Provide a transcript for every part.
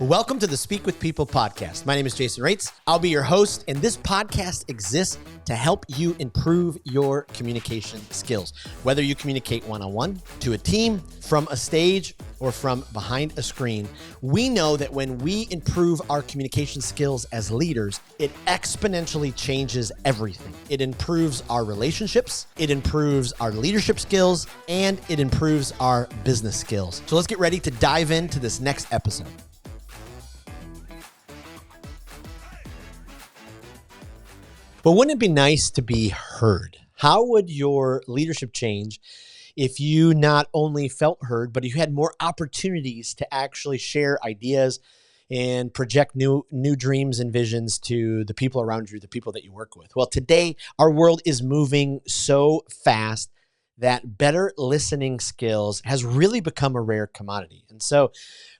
Welcome to the Speak with People podcast. My name is Jason Raitz. I'll be your host, and this podcast exists to help you improve your communication skills. Whether you communicate one-on-one, to a team, from a stage, or from behind a screen, we know that when we improve our communication skills as leaders, it exponentially changes everything. It improves our relationships, it improves our leadership skills, and it improves our business skills. So let's get ready to dive into this next episode. But wouldn't it be nice to be heard? How would your leadership change if you not only felt heard, but you had more opportunities to actually share ideas and project new dreams and visions to the people around you, the people that you work with? Well, today, our world is moving so fast that better listening skills has really become a rare commodity. And so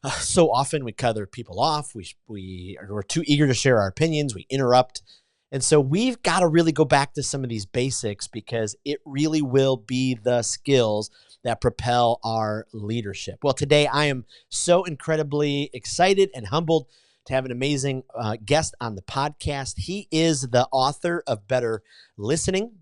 often we cut other people off. We're too eager to share our opinions. We interrupt. And so we've got to really go back to some of these basics because it really will be the skills that propel our leadership. Well, today I am so incredibly excited and humbled to have an amazing guest on the podcast. He is the author of Better Listening.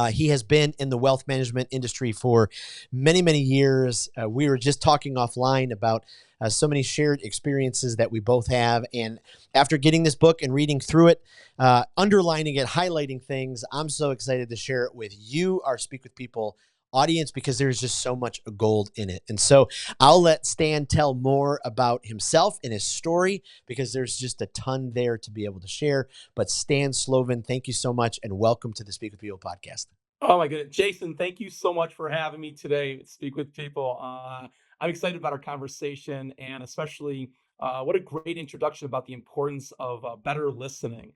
He has been in the wealth management industry for many, many years. We were just talking offline about so many shared experiences that we both have. And after getting this book and reading through it, underlining it, highlighting things, I'm so excited to share it with you, our Speak with People audience, because there's just so much gold in it. And so I'll let Stan tell more about himself and his story because there's just a ton there to be able to share. But Stan Slovin, thank you so much and welcome to the Speak with People podcast. Oh my goodness. Jason, thank you so much for having me today at Speak with People. I'm excited about our conversation and especially what a great introduction about the importance of better listening.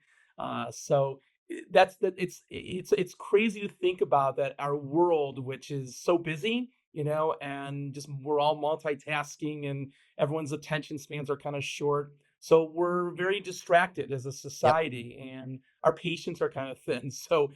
It's crazy to think about that our world, which is so busy, and just we're all multitasking and everyone's attention spans are kind of short. So we're very distracted as a society and our patience are kind of thin. So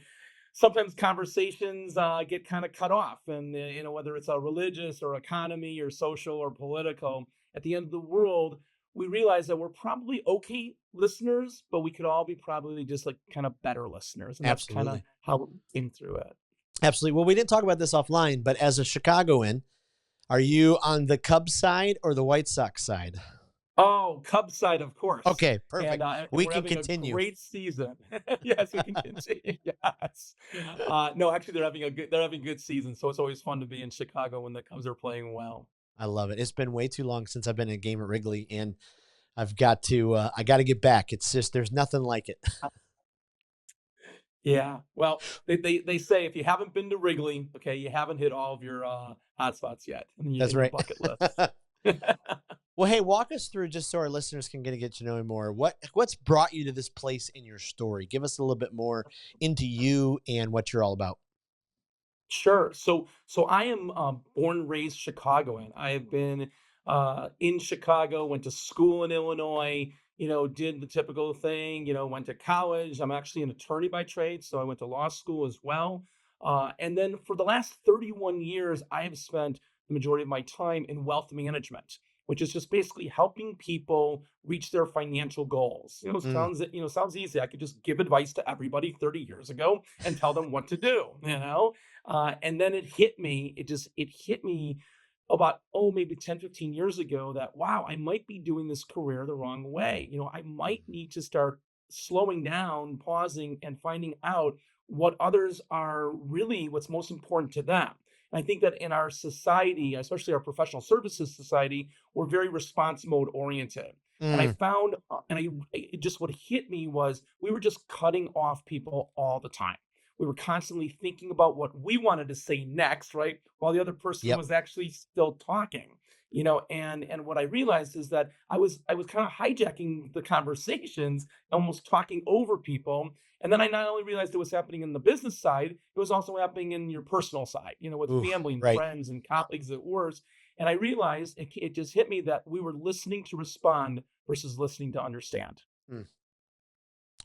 sometimes conversations get kind of cut off and whether it's a religious or economy or social or political, at the end of the world we realize that we're probably okay listeners, but we could all be probably just like kind of better listeners, and that's kind of Absolutely. how we came through it. Absolutely. Well, we didn't talk about this offline, but as a Chicagoan, are you on the Cubs side or the White Sox side? Oh, Cubs side, of course. Okay, perfect. And We we're can having continue. a great season. Yes, we can continue. Yes. No, actually, they're having a good season. So it's always fun to be in Chicago when the Cubs are playing well. I love it. It's been way too long since I've been in a game at Wrigley, and I got to get back. It's just, there's nothing like it. Yeah. Well, they say if you haven't been to Wrigley, okay, you haven't hit all of your hot spots yet That's in your right. bucket list. Well, hey, walk us through just so our listeners can get to know you more. What's brought you to this place in your story? Give us a little bit more into you and what you're all about. Sure. So I am born and raised Chicagoan. I have been in Chicago, went to school in Illinois, did the typical thing, went to college. I'm actually an attorney by trade, so I went to law school as well. And then for the last 31 years, I have spent the majority of my time in wealth management, which is just basically helping people reach their financial goals. Mm, Sounds easy. I could just give advice to everybody 30 years ago and tell them what to do. And then it hit me. It hit me about, maybe 10, 15 years ago that, wow, I might be doing this career the wrong way. I might need to start slowing down, pausing, and finding out what others are really what's most important to them. And I think that in our society, especially our professional services society, we're very response mode oriented. And I mm. found, what hit me was we were just cutting off people all the time. We were constantly thinking about what we wanted to say next, right? While the other person Yep. was actually still talking. And what I realized is that I was kind of hijacking the conversations, almost talking over people. And then I not only realized it was happening in the business side, it was also happening in your personal side, with Oof. family and Right. friends and colleagues at work. And I realized it just hit me that we were listening to respond versus listening to understand. Mm.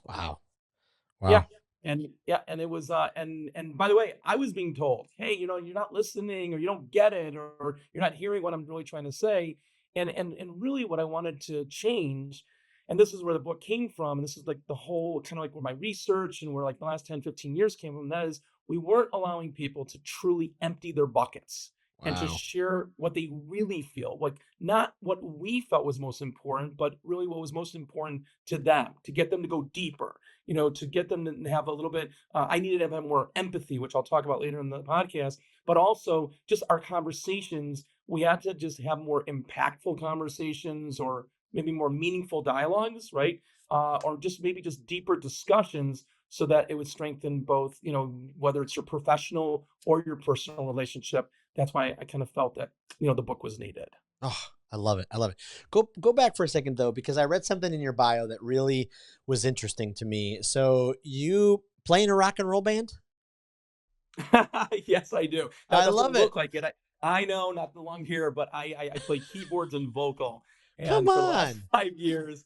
Wow. Yeah. Wow. And it was and by the way, I was being told, hey, you're not listening or you don't get it or you're not hearing what I'm really trying to say. And really what I wanted to change, and this is where the book came from, and this is like the whole kind of like where my research and where like the last 10, 15 years came from, that is we weren't allowing people to truly empty their buckets and to Wow. share what they really feel, like not what we felt was most important, but really what was most important to them, to get them to go deeper, to get them to have a little bit. I needed to have more empathy, which I'll talk about later in the podcast, but also just our conversations. We had to just have more impactful conversations, or maybe more meaningful dialogues, right? Or just maybe just deeper discussions, so that it would strengthen both, whether it's your professional or your personal relationship. That's why I kind of felt that, the book was needed. Oh, I love it. I love it. Go back for a second though, because I read something in your bio that really was interesting to me. So you play in a rock and roll band? Yes, I do. That I doesn't love it. look like it. I know, not the long hair, but I play keyboards and vocal. Come And for the last on. 5 years,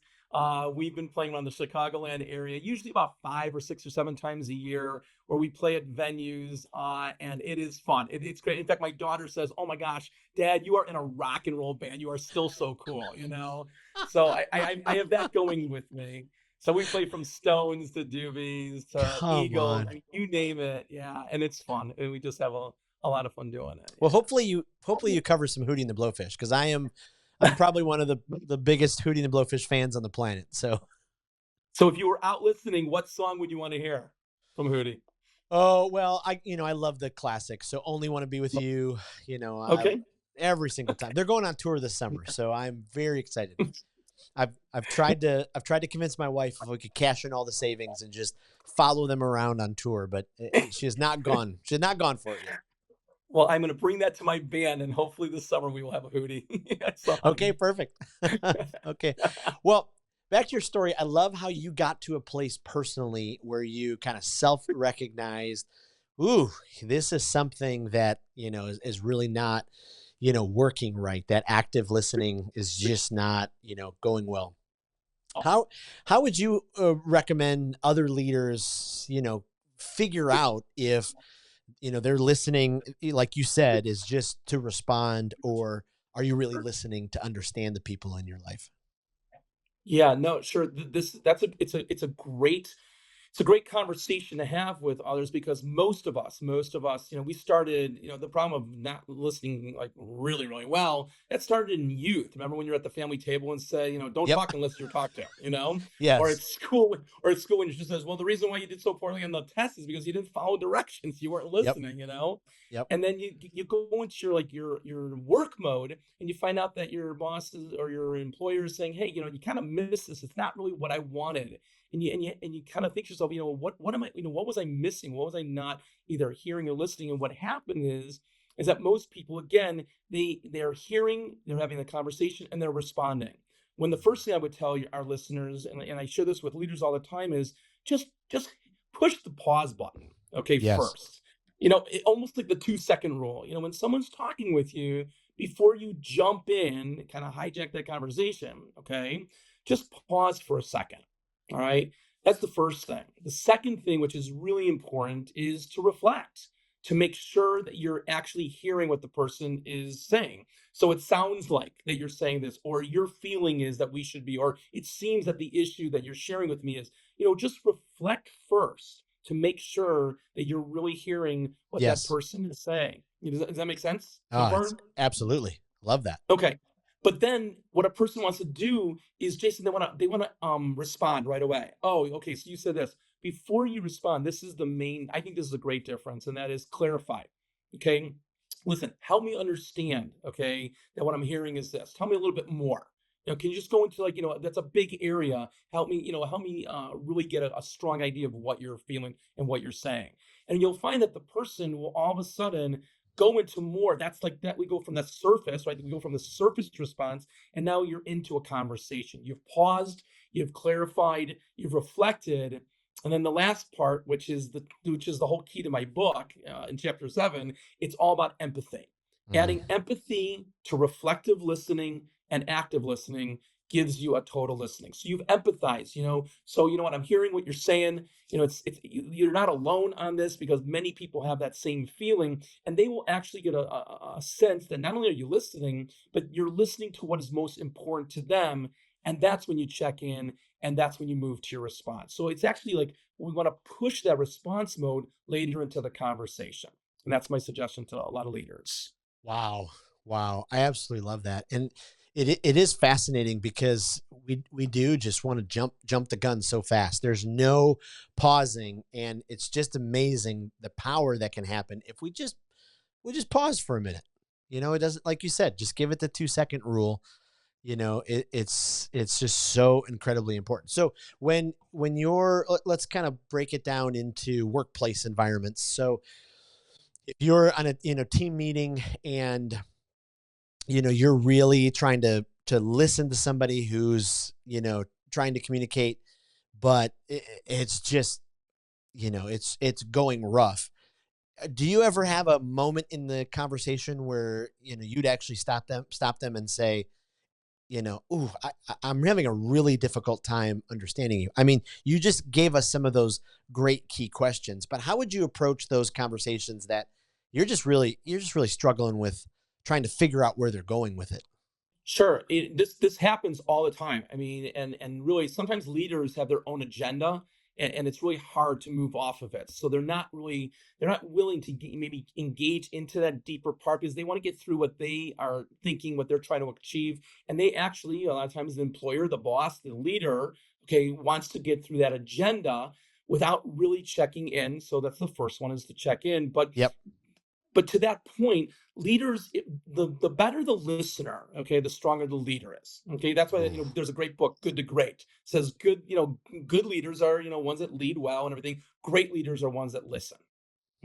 we've been playing around the Chicagoland area, usually about 5 or 6 or 7 times a year, where we play at venues, and it is fun. It's great. In fact, my daughter says, "Oh my gosh, Dad, you are in a rock and roll band. You are still so cool." So I have that going with me. So we play from Stones to Doobies to Come Eagles, on. I mean, you name it. Yeah, and it's fun, and we just have a lot of fun doing it. Well, Yeah. hopefully you cover some Hootie and the Blowfish, because I'm probably one of the biggest Hootie and the Blowfish fans on the planet. So, So if you were out listening, what song would you want to hear from Hootie? oh well, I love the classics. So only want to be with you. You know, I, Okay. every single time they're going on tour this summer, so I'm very excited. I've tried to convince my wife if we could cash in all the savings and just follow them around on tour, but she has not gone. She has not gone for it yet. Well, I'm going to bring that to my band, and hopefully this summer we will have a Hootie Okay, song. perfect. Okay. Well, back to your story. I love how you got to a place personally where you kind of self-recognized, ooh, this is something that, is really not, working right. That active listening is just not, going well. How how would you recommend other leaders, figure out if they're listening, like you said, is just to respond, or are you really listening to understand the people in your life? Yeah, no, sure. This that's a it's a great conversation to have with others, because most of us, we started, the problem of not listening like really, really well, that started in youth. Remember when you're at the family table and say, don't Yep. talk unless you're talked to. Or Yes. at school when it just says, well, the reason why you did so poorly on the test is because you didn't follow directions. You weren't Yep. listening. Yep. And then you go into your work mode, and you find out that your bosses or your employer is saying, hey, you kind of miss this. It's not really what I wanted. And you kind of think to yourself, what am I, what was I missing? What was I not either hearing or listening? And what happened is that most people, again, they're hearing, they're having the conversation, and they're responding. When the first thing I would tell our listeners, and I share this with leaders all the time, is just push the pause button, okay, Yes. first. Almost like the 2-second rule. When someone's talking with you, before you jump in, kind of hijack that conversation, okay, just pause for a second. All right. That's the first thing. The second thing, which is really important, is to reflect, to make sure that you're actually hearing what the person is saying. So it sounds like that you're saying this, or your feeling is that we should be, or it seems that the issue that you're sharing with me is, just reflect first to make sure that you're really hearing what that Yes. person is saying. Does that make sense so Oh, it's far? absolutely love that. Okay. But then what a person wants to do is, Jason, they want to respond right away. Oh, okay. So you said this. Before you respond, this is the main, I think this is a great difference, and that is clarify. Okay. Listen, help me understand, okay, that what I'm hearing is this. Tell me a little bit more. Can you just go into, like, that's a big area. Help me really get a strong idea of what you're feeling and what you're saying. And you'll find that the person will all of a sudden go into more. That's like that. We go from the surface, right? We go from the surface response, and now you're into a conversation. You've paused, you've clarified, you've reflected, and then the last part, which is the whole key to my book, in chapter 7. It's all about empathy, Mm. adding empathy to reflective listening and active listening gives you a total listening. So you've empathized, so you know what, I'm hearing what you're saying. You're not alone on this, because many people have that same feeling, and they will actually get a sense that not only are you listening, but you're listening to what is most important to them. And that's when you check in, and that's when you move to your response. So it's actually like we want to push that response mode later into the conversation. And that's my suggestion to a lot of leaders. Wow. Wow. I absolutely love that. And it is fascinating because we do just want to jump the gun so fast. There's no pausing, and it's just amazing the power that can happen if we just pause for a minute. It doesn't, like you said, just give it the 2-second rule. It's just so incredibly important. So when let's kind of break it down into workplace environments. So if you're on a team meeting, and you're really trying to listen to somebody who's trying to communicate, but it's just it's going rough. Do you ever have a moment in the conversation where you'd actually stop them and say, ooh, I'm having a really difficult time understanding you? I mean, you just gave us some of those great key questions, but how would you approach those conversations that you're just really struggling with trying to figure out where they're going with it? Sure, this happens all the time. I mean, and really, sometimes leaders have their own agenda, and it's really hard to move off of it. So they're not willing to maybe engage into that deeper part, because they want to get through what they are thinking, what they're trying to achieve, and they actually, a lot of times, the employer, the boss, the leader, okay, wants to get through that agenda without really checking in. So that's the first one, is to check in. But Yep. to that point, leaders, the better the listener, okay, the stronger the leader is. Okay, that's why, Ooh. there's a great book, Good to Great. It says good leaders are ones that lead well and everything. Great leaders are ones that listen.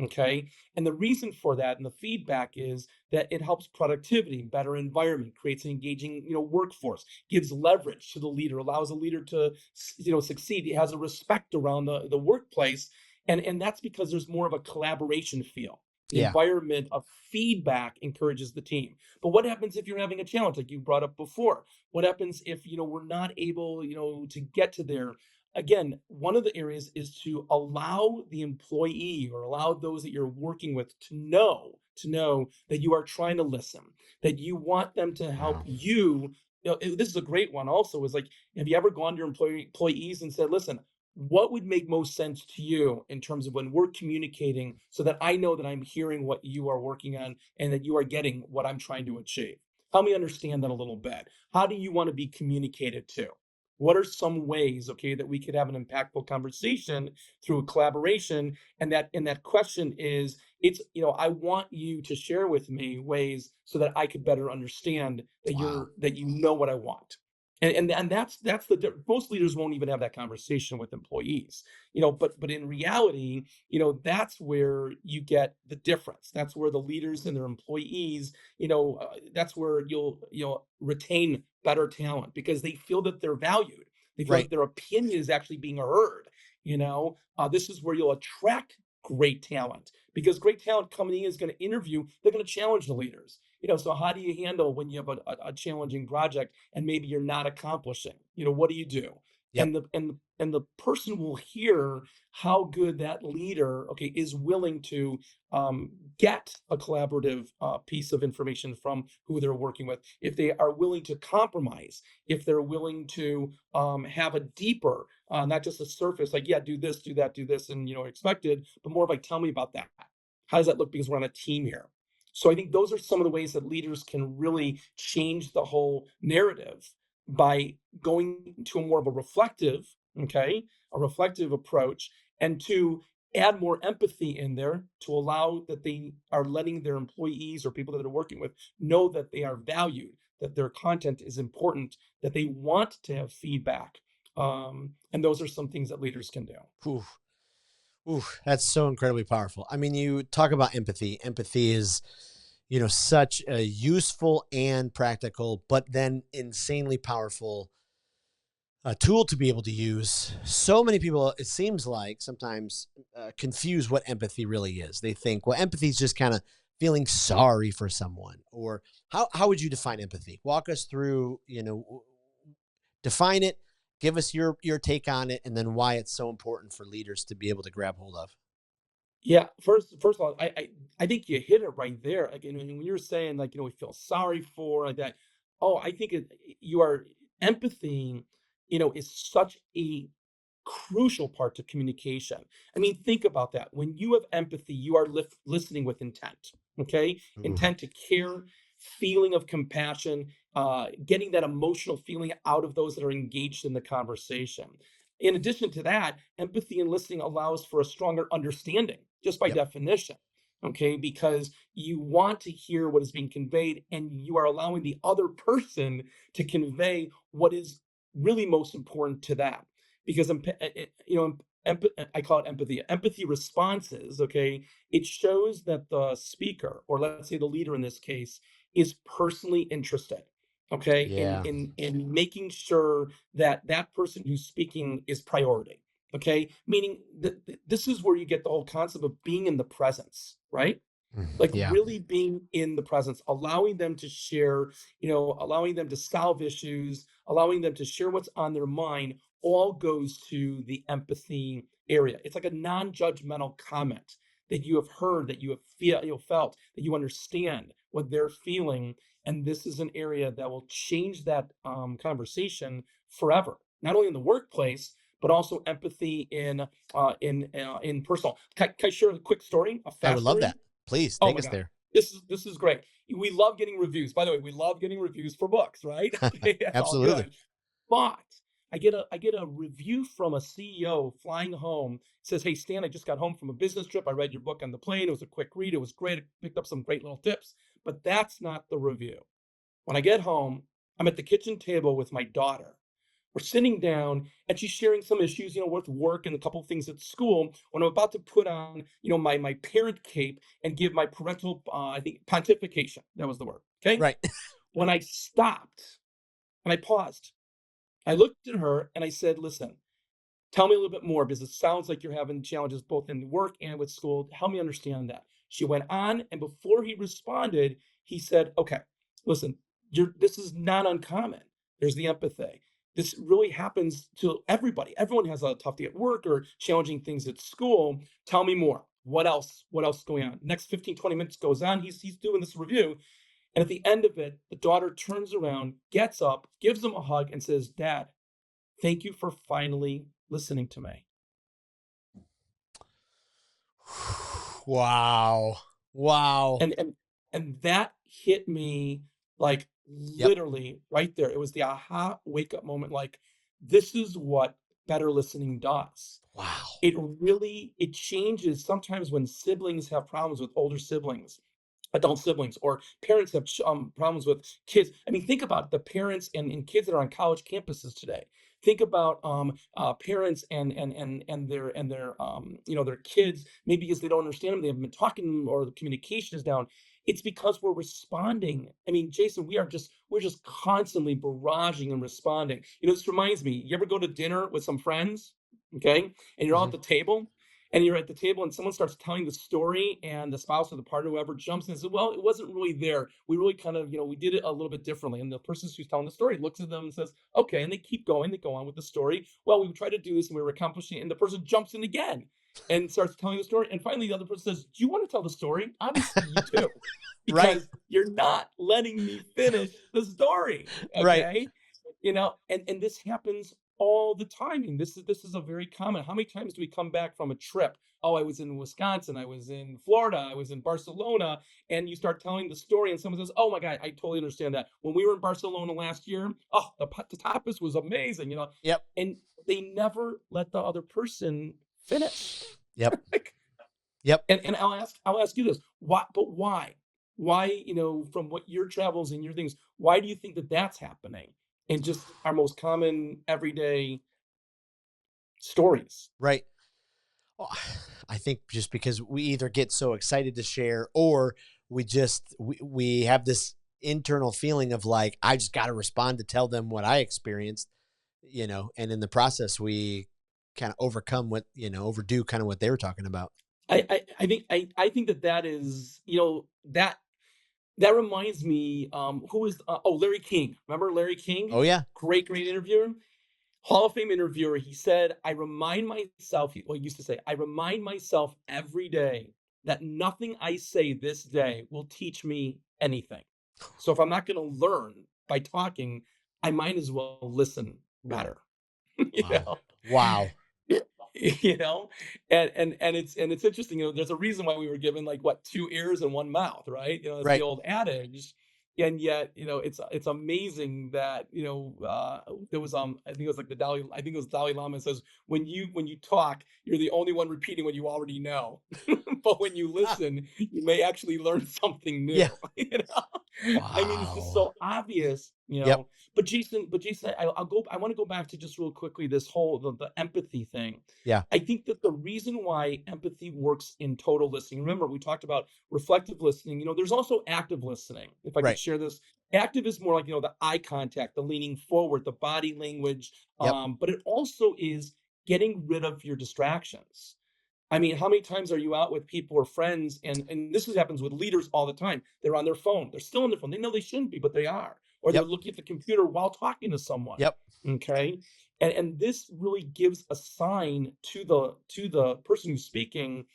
Okay, and the reason for that and the feedback is that it helps productivity, better environment, creates an engaging workforce, gives leverage to the leader, allows a leader to succeed. It has a respect around the workplace, and that's because there's more of a collaboration feel. The Yeah. environment of feedback encourages the team. But what happens if you're having a challenge, like you brought up before? What happens if we're not able to get to there? Again, one of the areas is to allow the employee, or allow those that you're working with, to know that you are trying to listen, that you want them to help Wow. you. This is a great one also, is like, have you ever gone to your employees and said, listen, what would make most sense to you in terms of when we're communicating, so that I know that I'm hearing what you are working on, and that you are getting what I'm trying to achieve? Help me understand that a little bit. How do you want to be communicated to? What are some ways, okay, that we could have an impactful conversation through a collaboration? And that question is, I want you to share with me ways so that I could better understand Wow. that you know what I want. And that's most leaders won't even have that conversation with employees, but in reality, that's where you get the difference. That's where the leaders and their employees, that's where you'll retain better talent, because they feel that they're valued. They feel Right. that their opinion is actually being heard. This is where you'll attract great talent, because great talent coming in is going to interview. They're going to challenge the leaders. So how do you handle when you have a challenging project and maybe you're not accomplishing? What do you do? Yep. And the person will hear how good that leader, okay, is willing to get a collaborative piece of information from who they're working with. If they are willing to compromise, if they're willing to have a deeper, not just a surface, like, yeah, do this, do that, do this, and expected, but more of like, tell me about that. How does that look? Because we're on a team here. So I think those are some of the ways that leaders can really change the whole narrative, by going to a more of a reflective, okay, a reflective approach, and to add more empathy in there, to allow that they are letting their employees or people that they're working with know that they are valued, that their content is important, that they want to have feedback. And those are some things that leaders can do. Ooh. Ooh, that's so incredibly powerful. I mean, you talk about empathy. Empathy is, such a useful and practical, but then insanely powerful tool to be able to use. So many people, it seems like, sometimes confuse what empathy really is. They think, well, empathy is just kind of feeling sorry for someone. Or how would you define empathy? Walk us through, define it, give us your take on it, and then why it's so important for leaders to be able to grab hold of. Yeah, first of all, I think you hit it right there. Like, when you're saying, like, we feel sorry for, like that. Oh, I think you are empathy, is such a crucial part to communication. I mean, think about that. When you have empathy, you are listening with intent. Okay, Ooh, intent to care, feeling of compassion, getting that emotional feeling out of those that are engaged in the conversation. In addition to that, empathy and listening allows for a stronger understanding, just by yep. definition. Okay, because you want to hear what is being conveyed, and you are allowing the other person to convey what is really most important to them. Because I call it empathy. Empathy responses. Okay, it shows that the speaker, or let's say the leader in this case, is personally interested. Okay, in Yeah. making sure that that person who's speaking is priority. Okay, meaning that this is where you get the whole concept of being in the presence, right? Like Yeah. really being in the presence, allowing them to share, allowing them to solve issues, allowing them to share what's on their mind, all goes to the empathy area. It's like a non-judgmental comment that you have heard, that felt, that you understand what they're feeling, and this is an area that will change that conversation forever. Not only in the workplace, but also empathy in personal. Can I share a quick story, a I would fast love story? that. Please Oh take my us god. there. This is great. We love getting reviews. By the way, we love getting reviews for books, right? Okay, that's all Absolutely. good. But I get a review from a CEO flying home. It says, "Hey Stan, I just got home from a business trip. I read your book on the plane. It was a quick read. It was great. I picked up some great little tips." But that's not the review. When I get home, I'm at the kitchen table with my daughter. We're sitting down and she's sharing some issues, with work and a couple of things at school. When I'm about to put on, my parent cape and give my parental, I think pontification, that was the word. Okay. Right. When I stopped and I paused, I looked at her and I said, "Listen, tell me a little bit more, because it sounds like you're having challenges both in work and with school. Help me understand that." She went on, and before he responded, he said, "Okay, listen, this is not uncommon. There's the empathy. This really happens to everybody. Everyone has a tough day at work or challenging things at school. Tell me more. What else? What else is going on?" Next 15, 20 minutes goes on. He's doing this review. And at the end of it, the daughter turns around, gets up, gives him a hug, and says, "Dad, thank you for finally listening to me." Wow. Wow. And that hit me, like, Yep. literally right there. It was the aha wake up moment. Like, this is what better listening does. Wow. It changes sometimes when siblings have problems with older siblings, adult siblings, or parents have problems with kids. I mean, think about the parents and kids that are on college campuses today. Think about parents and their kids, maybe because they don't understand them, they haven't been talking to them, or the communication is down. It's because we're responding. I mean, Jason, we're just constantly barraging and responding. This reminds me, you ever go to dinner with some friends, okay, and you're all Hmm. at the table, and you're at the table and someone starts telling the story, and the spouse or the partner, whoever, jumps in and says, "Well, it wasn't really there. We really kind of, we did it a little bit differently." And the person who's telling the story looks at them and says, "Okay." And they keep going. They go on with the story. "Well, we tried to do this and we were accomplishing it." And the person jumps in again and starts telling the story. And finally, the other person says, "Do you want to tell the story? Obviously, you do, Right. because you're not letting me finish the story." Right. Okay. And this happens all the time. And this is a very common. How many times do we come back from a trip? "Oh, I was in Wisconsin, I was in Florida, I was in Barcelona," and you start telling the story, and someone says, "Oh my God, I totally understand that. When we were in Barcelona last year, oh, the tapas was amazing." Yep. And they never let the other person finish. Yep. Like, Yep. and I'll ask you this: why? But why? Why? From what your travels and your things, why do you think that that's happening? And just our most common everyday stories. Right. Well, I think just because we either get so excited to share, or we have this internal feeling of like, I just got to respond to tell them what I experienced, and in the process we kind of overcome overdo kind of what they were talking about. I think that is, that That reminds me, who was Larry King. Remember Larry King? Oh yeah. Great interviewer. Hall of Fame interviewer. He said, "I remind myself," he used to say, "I remind myself every day that nothing I say this day will teach me anything. So if I'm not gonna learn by talking, I might as well listen better." You Wow. know? Wow. Y you know? And it's interesting, there's a reason why we were given, like, what, 2 ears and 1 mouth, right? That's the Right. old adage, and yet, it's amazing that, there was, I think it was like I think it was Dalai Lama says, "When you talk, you're the only one repeating what you already know. But when you Ah, listen, you may actually learn something yeah. new." You know? I mean, it's just Wow. so obvious, Yep. but Jason, I want to go back to just real quickly this whole the empathy thing. Yeah. I think that the reason why empathy works in total listening, remember we talked about reflective listening, there's also active listening. If I could Right. share this, active is more like, the eye contact, the leaning forward, the body language, Yep. but it also is getting rid of your distractions. I mean, how many times are you out with people or friends, and happens with leaders all the time. They're on their phone. They're still on their phone. They know they shouldn't be, but they are. Or they're Yep. looking at the computer while talking to someone. Yep. Okay. And this really gives a sign to the person who's speaking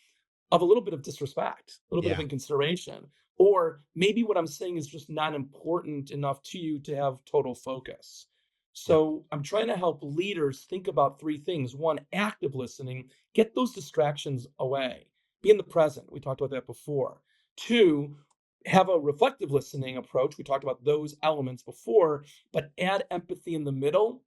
of a little bit of disrespect, a little bit of Yeah. inconsideration, or maybe what I'm saying is just not important enough to you to have total focus. Yep. So I'm trying to help leaders think about 3 things. One, active listening, get those distractions away, be in the present. We talked about that before. Two, have a reflective listening approach. We talked about those elements before, but add empathy in the middle,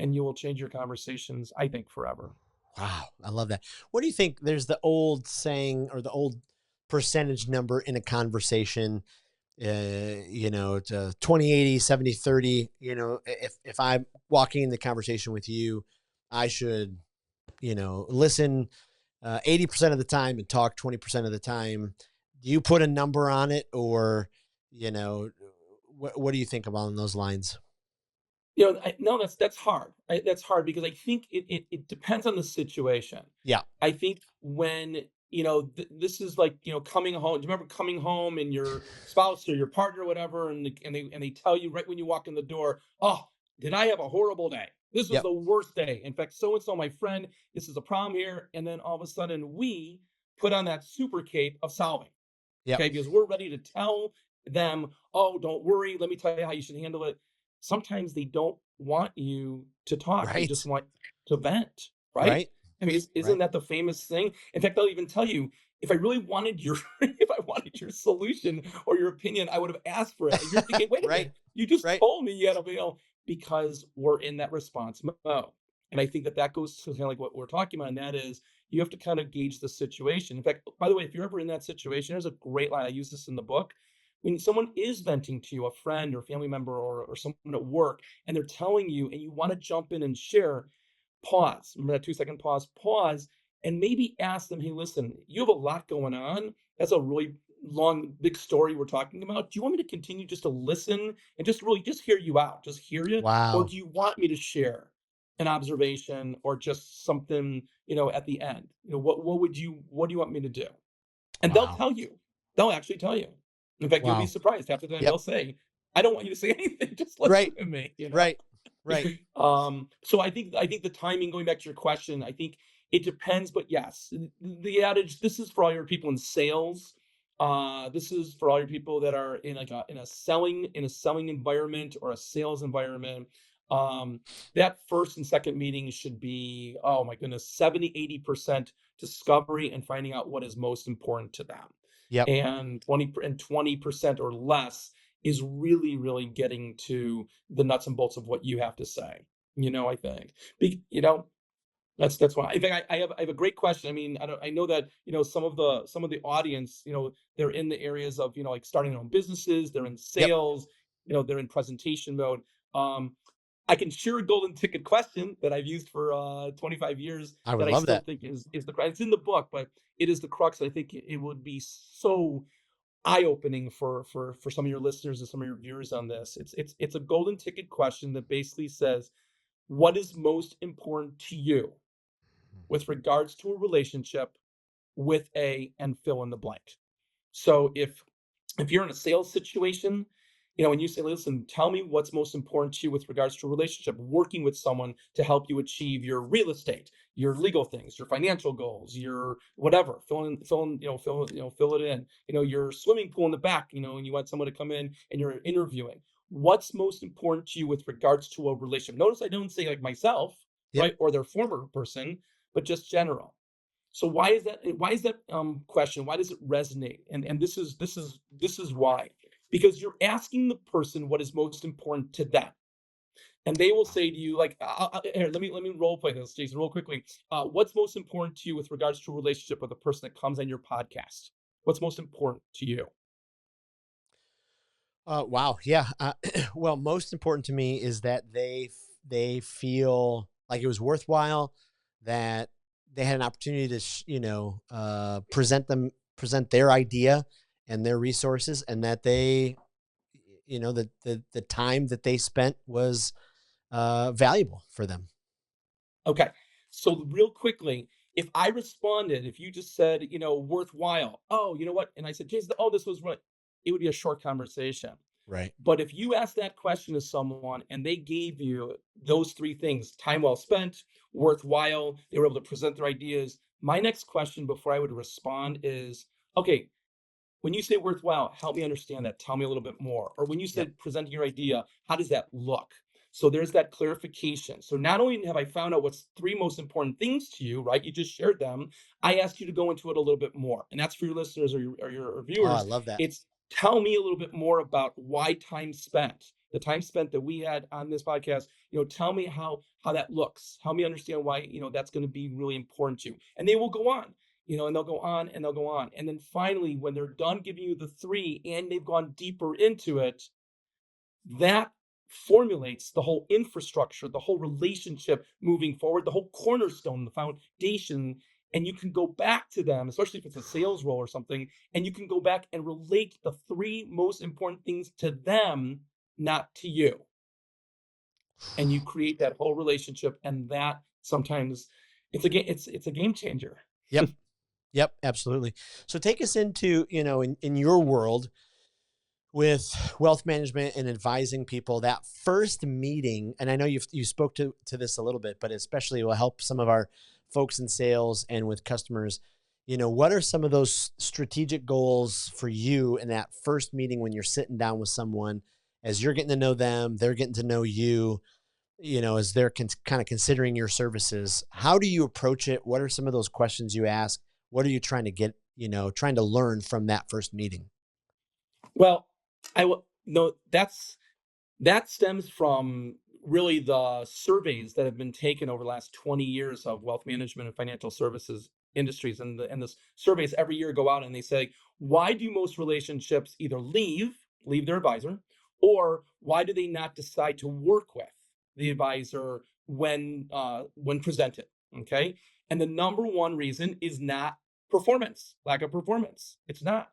and you will change your conversations, I think, forever. Wow. I love that. What do you think? There's the old saying or the old percentage number in a conversation, it's 20, 80, 70, 30. If I'm walking in the conversation with you, I should, listen 80% of the time and talk 20% of the time. Do you put a number on it, or, you know, what do you think along those lines? No, that's hard. That's hard because I think it depends on the situation. Yeah. I think when this is like coming home. Do you remember coming home and your spouse or your partner, or whatever, and they tell you right when you walk in the door, "Oh, did I have a horrible day? This was Yep. the worst day. In fact, so and so, my friend, this is a problem here." And then all of a sudden, we put on that super cape of solving. Yep. Okay, because we're ready to tell them, "Oh, don't worry, let me tell you how you should handle it." Sometimes they don't want you to talk. They just Right. want to vent, right? Right. I mean, isn't Right. that the famous thing? In fact, they'll even tell you, if I really wanted your if I wanted your solution or your opinion, I would have asked for it. And you're thinking, wait a Right. minute, you just Right. told me you had a because we're in that response mode. And I think that goes to kind of like what we're talking about, and that is you have to kind of gauge the situation. In fact, by the way, if you're ever in that situation, there's a great line. I use this in the book. When someone is venting to you, a friend or family member or someone at work, and they're telling you and you want to jump in and share, pause. Remember that 2-second pause? Pause and maybe ask them, "Hey, listen, you have a lot going on. That's a really long, big story we're talking about. Do you want me to continue just to listen and just really just hear you out, just hear you? Or Wow. do you want me to share an observation or just something, at the end? What do you want me to do?" And they'll Wow. tell you. They'll actually tell you. In fact, you'll be Wow. surprised half the time Yep. they'll say, "I don't want you to say anything, just Right. listen to me." Right. Right. So I think the timing, going back to your question, I think it depends, but yes, the adage, this is for all your people in sales. This is for all your people that are in like a selling environment or a sales environment. Um, that first and second meeting should be, oh my goodness, 70-80% discovery and finding out what is most important to them. Yep. And 20% or less is really, really getting to the nuts and bolts of what you have to say. I think. That's why. I think I have a great question. I mean, I know that some of the audience, they're in the areas of like starting their own businesses, they're in Yep. sales, they're in presentation mode. Um, I can share a golden ticket question that I've used for 25 years I would that I love still that. think is the crux. It's in the book, but it is the crux. I think it would be so eye-opening for some of your listeners and some of your viewers on this. It's a golden ticket question that basically says, what is most important to you with regards to a relationship with a and fill in the blank. So if If you're in a sales situation, when you say, listen, tell me what's most important to you with regards to a relationship, working with someone to help you achieve your real estate, your legal things, your financial goals, your whatever, fill it in, your swimming pool in the back, and you want someone to come in and you're interviewing. What's most important to you with regards to a relationship? Notice I don't say like myself, Yep. right? Or their former person, but just general. So why is that? Why is that question? Why does it resonate? And this is why. Because you're asking the person what is most important to them, and they will say to you, like, here, let me role play this, Jason, real quickly. What's most important to you with regards to a relationship with a person that comes on your podcast? What's most important to you? Wow. Yeah. Well, most important to me is that they feel like it was worthwhile, that they had an opportunity to, present their idea and their resources, and that they, the time that they spent was valuable for them. Okay. So real quickly, if I responded, if you just said, worthwhile, oh, you know what? And I said, Jason, oh, this was what, it would be a short conversation. Right. But if you asked that question to someone and they gave you those three things, time well spent, worthwhile, they were able to present their ideas. My next question before I would respond is, okay, when you say worthwhile, help me understand that. Tell me a little bit more. Or when you Yep. said presenting your idea, how does that look? So there's that clarification. So not only have I found out what's three most important things to you, right? You just shared them. I asked you to go into it a little bit more. And that's for your listeners or your Oh, I viewers. love that. It's tell me a little bit more about why time spent, the time spent that we had on this podcast, tell me how that looks. Help me understand why, that's going to be really important to you. And they will go on, and they'll go on and they'll go on. And then finally, when they're done giving you the three and they've gone deeper into it, that formulates the whole infrastructure, the whole relationship moving forward, the whole cornerstone, the foundation. And you can go back to them, especially if it's a sales role or something, and you can go back and relate the three most important things to them, not to you. And you create that whole relationship, and that sometimes it's a game changer. Yep. Yep. Absolutely. So take us into, in your world with wealth management and advising people, that first meeting. And I know you spoke to this a little bit, but especially will help some of our folks in sales and with customers. What are some of those strategic goals for you in that first meeting when you're sitting down with someone, as you're getting to know them, they're getting to know you, as they're kind of considering your services? How do you approach it? What are some of those questions you ask? What are you trying to get, trying to learn from that first meeting? Well, I will no, that stems from really the surveys that have been taken over the last 20 years of wealth management and financial services industries. And the surveys every year go out and they say, why do most relationships either leave their advisor, or why do they not decide to work with the advisor when presented? Okay. And the number one reason is not performance, lack of performance. It's not.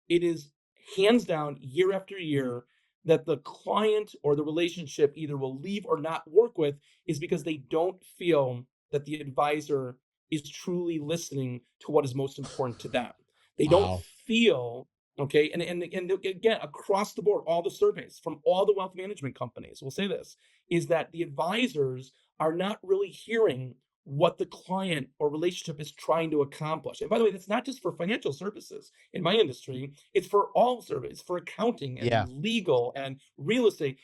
It is hands down year after year that the client or the relationship either will leave or not work with is because they don't feel that the advisor is truly listening to what is most important to them. They don't Wow. feel, okay, and again, across the board, all the surveys from all the wealth management companies will say this, is that the advisors are not really hearing what the client or relationship is trying to accomplish. And by the way, that's not just for financial services in my industry, it's for all service, for accounting and Yeah. legal and real estate.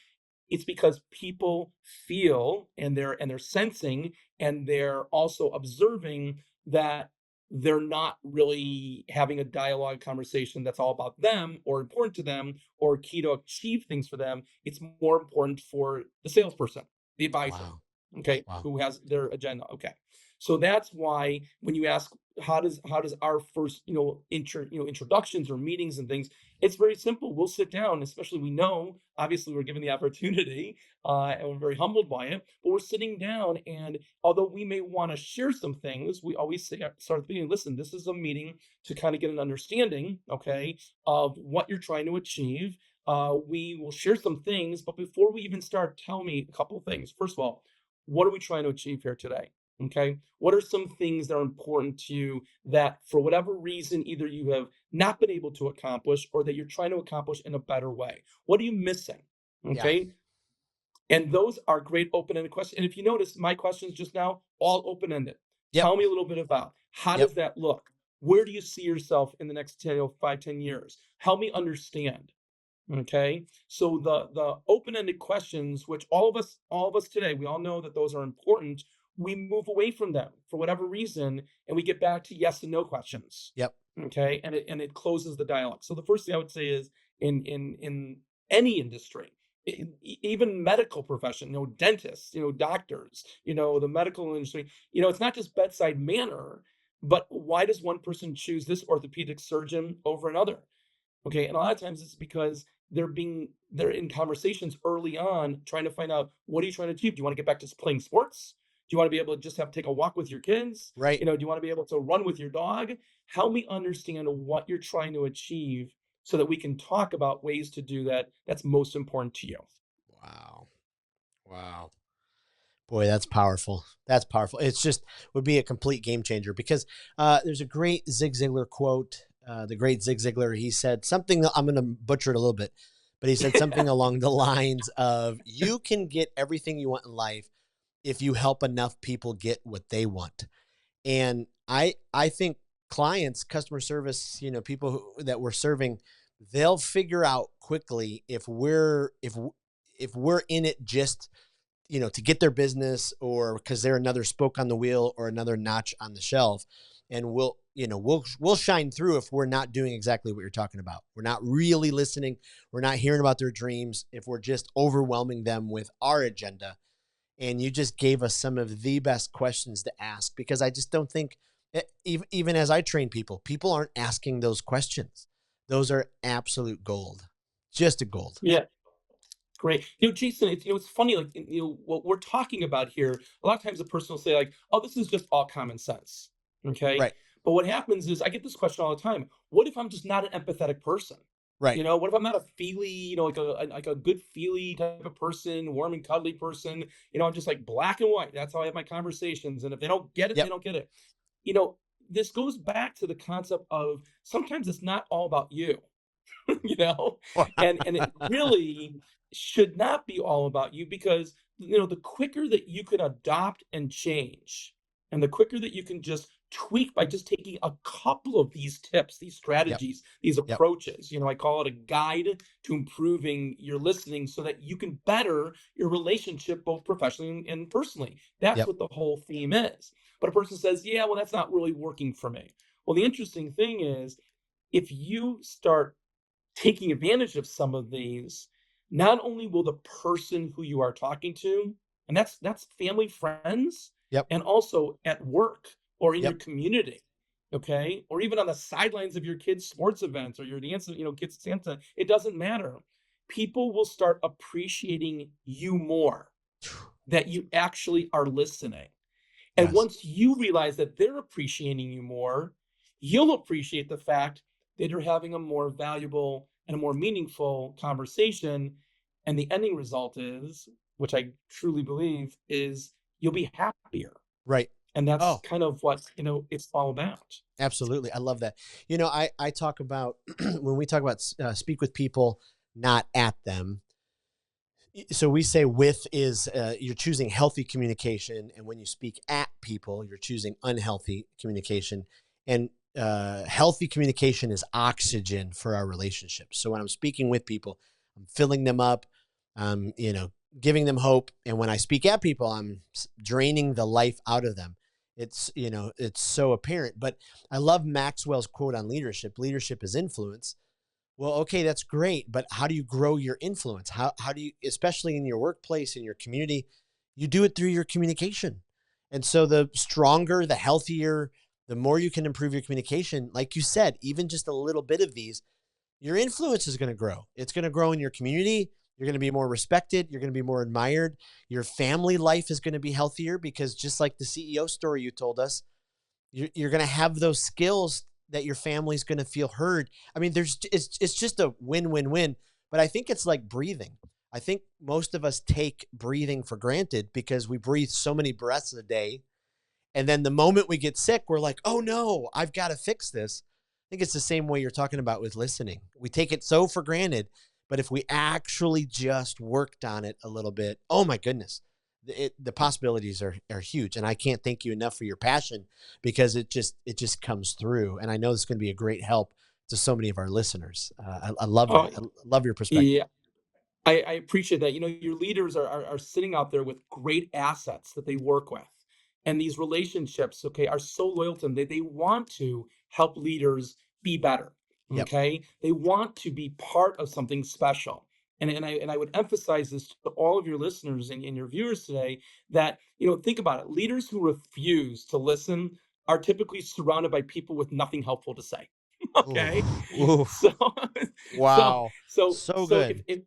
It's because people feel and they're sensing and they're also observing that they're not really having a dialogue conversation that's all about them or important to them or key to achieve things for them. It's more important for the salesperson, the advisor, Wow. okay, Wow. who has their agenda. Okay. So that's why when you ask how does our first introductions or meetings and things, it's very simple. We'll sit down, especially we know, obviously, we're given the opportunity, and we're very humbled by it, but we're sitting down. And although we may want to share some things, we always say, start at the beginning, listen, this is a meeting to kind of get an understanding, okay, of what you're trying to achieve. We will share some things, but before we even start, tell me a couple of things. First of all, what are we trying to achieve here today? Okay. What are some things that are important to you that, for whatever reason, either you have not been able to accomplish or that you're trying to accomplish in a better way? What are you missing? Yeah. Okay. And those are great open-ended questions. And if you notice, my questions just now all open-ended. Yep. Tell me a little bit about how Yep. does that look? Where do you see yourself in the next 10, 5, 10 years? Help me understand. Okay. So the open-ended questions, which all of us today, we all know that those are important. We move away from them for whatever reason, and we get back to yes and no questions. Yep. Okay. And it closes the dialogue. So the first thing I would say is in any industry, even medical profession, dentists, doctors, the medical industry, it's not just bedside manner, but why does one person choose this orthopedic surgeon over another? Okay, and a lot of times it's because they're in conversations early on trying to find out, what are you trying to achieve? Do you want to get back to playing sports? Do you want to be able to just have take a walk with your kids? Right. Do you want to be able to run with your dog? Help me understand what you're trying to achieve so that we can talk about ways to do that that's most important to you. Wow. Wow. Boy, that's powerful. That's powerful. It's just would be a complete game changer because there's a great Zig Ziglar quote. The great Zig Ziglar, he said something, I'm going to butcher it a little bit, but he said something along the lines of, you can get everything you want in life if you help enough people get what they want. And I think clients, customer service, people that we're serving, they'll figure out quickly if we're in it just to get their business or because they're another spoke on the wheel or another notch on the shelf. And we'll shine through if we're not doing exactly what you're talking about. We're not really listening. We're not hearing about their dreams. If we're just overwhelming them with our agenda. And you just gave us some of the best questions to ask because I just don't think, even as I train people aren't asking those questions. Those are absolute gold, just a gold. Yeah. Great. Jason, it's funny, like, what we're talking about here, a lot of times a person will say, like, oh, this is just all common sense. Okay. Right. But what happens is I get this question all the time. What if I'm just not an empathetic person? Right. What if I'm not a feely, like a good feely type of person, warm and cuddly person? I'm just like black and white. That's how I have my conversations. And if they don't get it, they Yep. don't get it. You know, this goes back to the concept of sometimes it's not all about you. you know and it really should not be all about you because the quicker that you can adopt and change and the quicker that you can just tweak by just taking a couple of these tips, these Yep. strategies, these Yep. approaches, I call it a guide to improving your listening so that you can better your relationship both professionally and personally. That's Yep. what the whole theme is. But a person says, yeah, well, that's not really working for me. Well, the interesting thing is, if you start taking advantage of some of these, not only will the person who you are talking to, and that's family, friends, Yep. and also at work or in your Yep. community, okay, or even on the sidelines of your kids' sports events or your dance, kids Santa, it doesn't matter. People will start appreciating you more that you actually are listening. And Yes. once you realize that they're appreciating you more, you'll appreciate the fact that you're having a more valuable and a more meaningful conversation. And the ending result is, which I truly believe, is you'll be happier. Right. And that's Oh, kind of what, it's all about. absolutely. I love that. I talk about when we talk about speak with people, not at them. So we say with is you're choosing healthy communication, and when you speak at people, you're choosing unhealthy communication. And healthy communication is oxygen for our relationships. So when I'm speaking with people, I'm filling them up, giving them hope. And when I speak at people, I'm draining the life out of them. It's so apparent. But I love Maxwell's quote on leadership. Leadership is influence. Well, okay, that's great, but how do you grow your influence? How do you, especially in your workplace, in your community, you do it through your communication. And so the stronger, the healthier, the more you can improve your communication, like you said, even just a little bit of these, your influence is going to grow. It's going to grow in your community. You're going to be more respected. You're going to be more admired. Your family life is going to be healthier because just like the CEO story you told us, you're going to have those skills that your family's going to feel heard. I mean, it's just a win-win-win, but I think it's like breathing. I think most of us take breathing for granted because we breathe so many breaths a day. And then the moment we get sick, we're like, oh no, I've got to fix this. I think it's the same way you're talking about with listening. We take it so for granted, but if we actually just worked on it a little bit, oh my goodness, the possibilities are huge. And I can't thank you enough for your passion, because it just comes through. And I know this is going to be a great help to so many of our listeners. I love Oh, that. I love your perspective. yeah. I appreciate that. Your leaders are sitting out there with great assets that they work with. And these relationships, okay, are so loyal to them. They want to help leaders be better. Yep. Okay. They want to be part of something special. And I would emphasize this to all of your listeners and your viewers today that, think about it. Leaders who refuse to listen are typically surrounded by people with nothing helpful to say. Ooh, Okay. ooh, So so wow. so So so good. if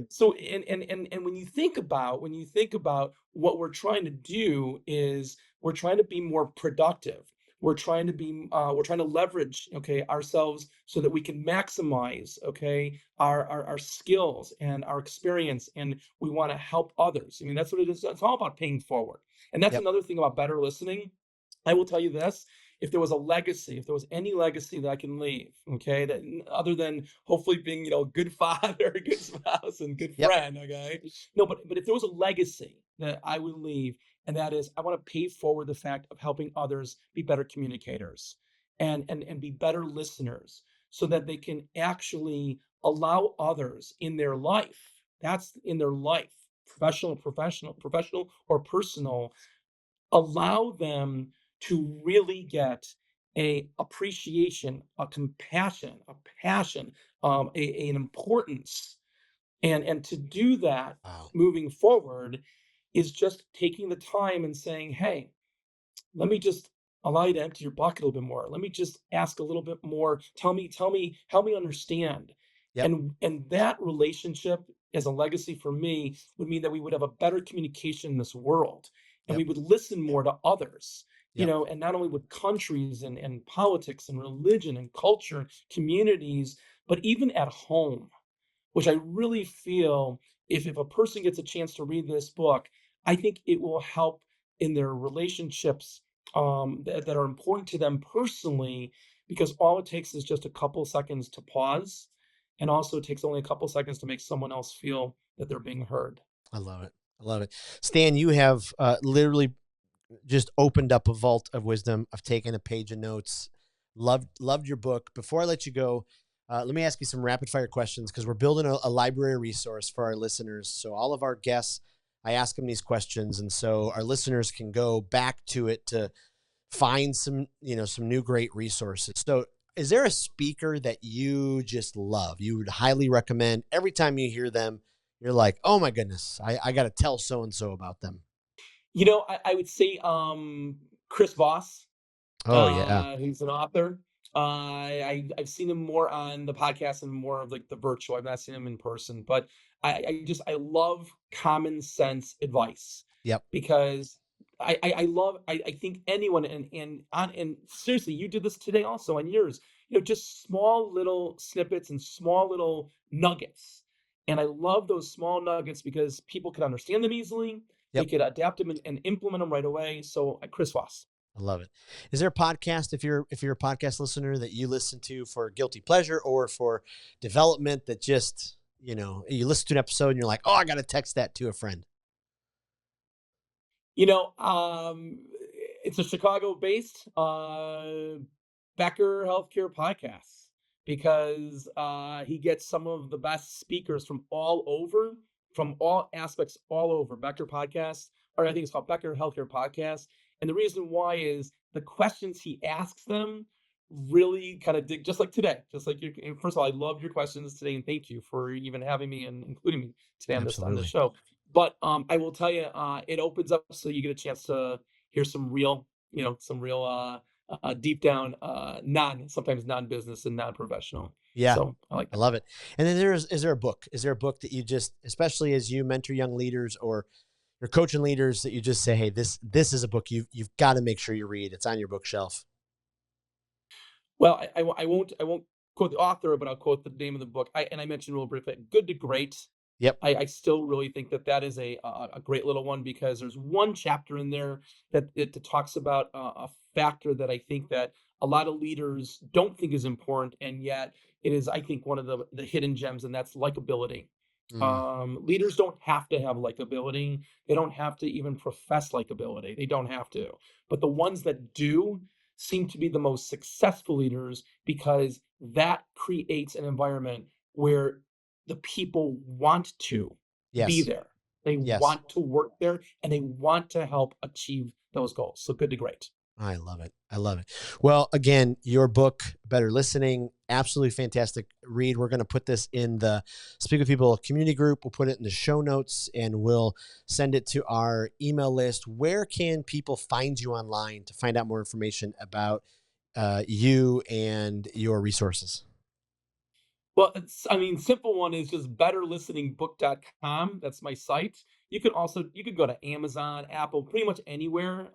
so and when you think about what we're trying to do is we're trying to be more productive. We're trying to leverage, okay, ourselves so that we can maximize, okay, our skills and our experience, and we want to help others. I mean, that's what it is. It's all about paying forward. And that's Yep. another thing about better listening. I will tell you this. If there was any legacy that I can leave, okay, that other than hopefully being, a good father, a good spouse, and good Yep. friend, okay. No, but if there was a legacy that I would leave, and that is, I want to pay forward the fact of helping others be better communicators and be better listeners, so that they can actually allow others in their life. That's in their life, professional or personal, allow them to really get a appreciation, a compassion, a passion, an importance, and to do that Wow. moving forward is just taking the time and saying, hey, let me just allow you to empty your bucket a little bit more. Let me just ask a little bit more. Tell me, help me understand. Yep. And that relationship as a legacy for me would mean that we would have a better communication in this world, and Yep. we would listen more to others. Yep. And not only with countries and politics and religion and culture, communities, but even at home, which I really feel, if a person gets a chance to read this book, I think it will help in their relationships, that are important to them personally, because all it takes is just a couple seconds to pause. And also, it takes only a couple seconds to make someone else feel that they're being heard. I love it. I love it. Stan, you have literally just opened up a vault of wisdom. I've taken a page of notes. Loved your book. Before I let you go, let me ask you some rapid fire questions, because we're building a library resource for our listeners. So all of our guests, I ask them these questions, and so our listeners can go back to it to find some new great resources. So is there a speaker that you just love, you would highly recommend? Every time you hear them, you're like, oh my goodness, I got to tell so and so about them. I would say, Chris Voss. Oh yeah. He's an author. I've seen him more on the podcast and more of like the virtual. I've not seen him in person, but I love common sense advice, Yep. because I think anyone, and seriously, you did this today also on yours. Just small little snippets and small little nuggets, and I love those small nuggets because people can understand them easily. They Yep. could adapt them and implement them right away. So, Chris Voss. I love it. Is there a podcast, if you're a podcast listener, that you listen to for guilty pleasure or for development, that just, you listen to an episode and you're like, oh, I got to text that to a friend? You know, it's a Chicago-based Becker Healthcare podcast, because he gets some of the best speakers from all over, from all aspects, all over. Becker podcast, or I think it's called Becker Healthcare Podcast. And the reason why is the questions he asks them really kind of dig, just like today. Just like you. First of all, I loved your questions today, and thank you for even having me and including me today on this Absolutely. show. But I will tell you, it opens up so you get a chance to hear some real deep down, sometimes non-business and non-professional. Yeah. So I like I that. love it. And then is there a book that you just, especially as you mentor young leaders or you're coaching leaders, that you just say, hey, this is a book you've got to make sure you read. It's on your bookshelf. Well, I won't quote the author, but I'll quote the name of the book. I mentioned real briefly, Good to Great. Yep. I still really think that that is a great little one, because there's one chapter in there that it talks about a factor that I think that a lot of leaders don't think is important, and yet it is, I think, one of the hidden gems, and that's likability. Mm, Leaders don't have to have likability. They don't have to even profess likability. They don't have to. But the ones that do seem to be the most successful leaders, because that creates an environment where the people want to be yes. there. They Yes. want to work there, and they want to help achieve those goals. So good to great. I love it. I love it. Well, again, your book, Better Listening, absolutely fantastic read. We're going to put this in the Speak with People community group. We'll put it in the show notes and we'll send it to our email list. Where can people find you online to find out more information about you and your resources? Well, I mean, simple one is just betterlisteningbook.com. That's my site. You could go to Amazon, Apple, pretty much anywhere.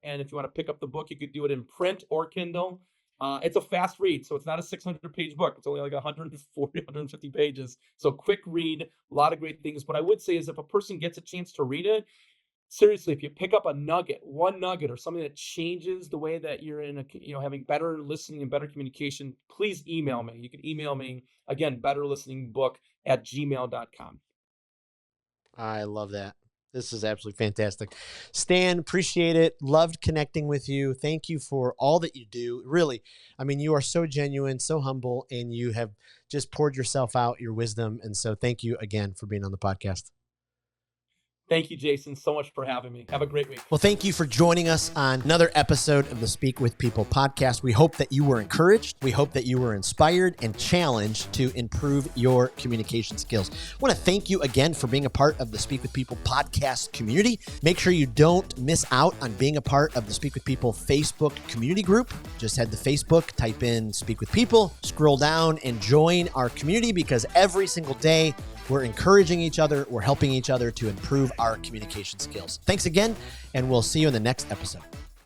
And if you want to pick up the book, you could do it in print or Kindle. It's a fast read, so it's not a 600-page book. It's only like 140, 150 pages. So quick read, a lot of great things. What I would say is, if a person gets a chance to read it, seriously, if you pick up a nugget, one nugget or something that changes the way that you're having better listening and better communication, please email me. You can email me, again, betterlisteningbook@gmail.com. I love that. This is absolutely fantastic. Stan, appreciate it. Loved connecting with you. Thank you for all that you do. Really, I mean, you are so genuine, so humble, and you have just poured yourself out, your wisdom. And so thank you again for being on the podcast. Thank you, Jason, so much for having me. Have a great week. Well, thank you for joining us on another episode of the Speak with People podcast. We hope that you were encouraged. We hope that you were inspired and challenged to improve your communication skills. I want to thank you again for being a part of the Speak with People podcast community. Make sure you don't miss out on being a part of the Speak with People Facebook community group. Just head to Facebook, type in Speak with People, scroll down and join our community, because every single day we're encouraging each other. We're helping each other to improve our communication skills. Thanks again, and we'll see you in the next episode.